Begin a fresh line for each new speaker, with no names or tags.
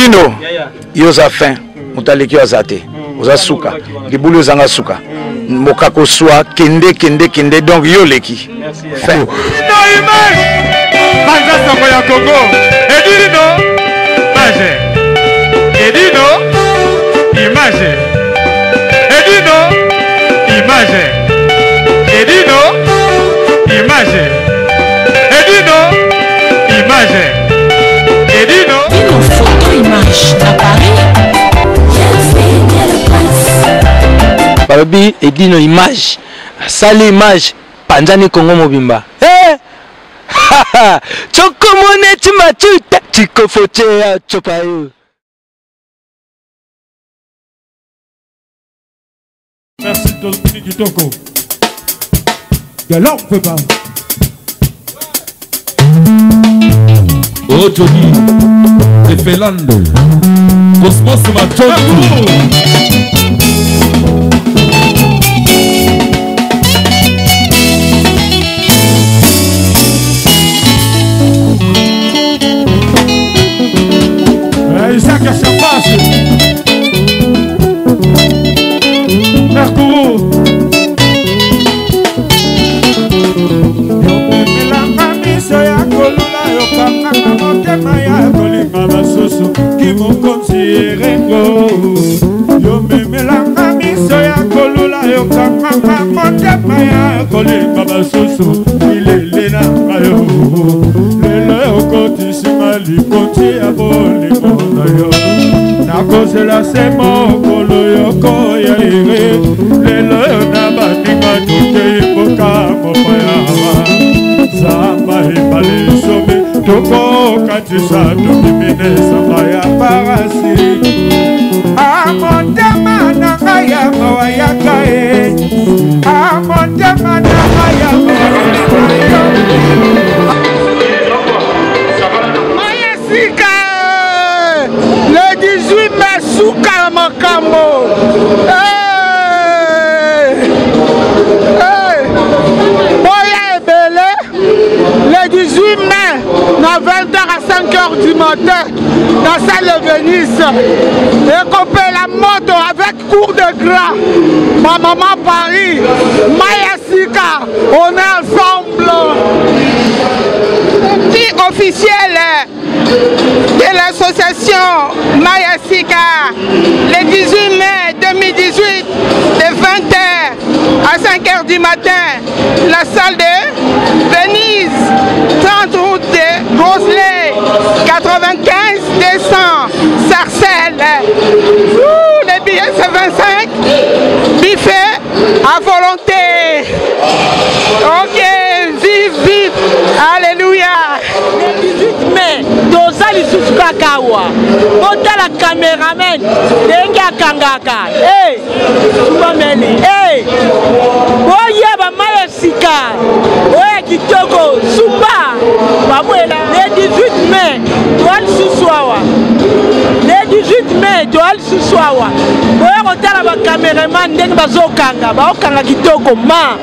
Edino yoza fin mutaleki azate oza suka libulu zanga suka mokako swa kende donc yoleki fin
image Banza Soko ya Congo Edino image Edino image Edino image Edino image Edino image Edino
photo image à Paris.
Balobi Edino image sale image panzani Congo mobimba chokomone timatuta chikofoche ya chopayo.
Merci Dolphin Kitoko. Galop peut pas.
Oh Johnny, c'est Felando. Cosmos Machondo.
Isaac Chapache Mercourou yopemelanga miso ya kolula yokangaka motema ya kolinga basusu kimokonzi erengo yomemelanga miso ya kolula yokangaka motema ya kolinga basusu ilele na ngayo lelo okotisima likonti ya bolingo na yo nakozela se mokolo yoko ya ire lelo na baninga tokei mboka mopayawa zamba ebale some tokokatisa tokimine samba ya parasi amotema na ngai ya mawa yaka e amotema na ngai ya mawa
le 18 mai Souka Makambo Boya Ebele le 18 mai na 20h à 5h du matin dans salle de Venise et copé la moto avec cours de gras ma maman Paris Maya Sika on est ensemble qui officiel de l'association Maya Sika le 18 mai 2018 de 20h à 5h du matin la salle de Venise 30 route de Roselay 95 200 Sarcelles. Les billets c'est 25 buffet à volonté. Ok, vive alléluia.
Le 18 mai dozali susu kakawa motala cameraman ndenge akangaka subameli oyeba Maya Sika oya kitoko suba bamwela le 18 mai toali susu awa le 18 mai toali susu awa oya kotala ba cameraman ndenge bazokanga kitoko ma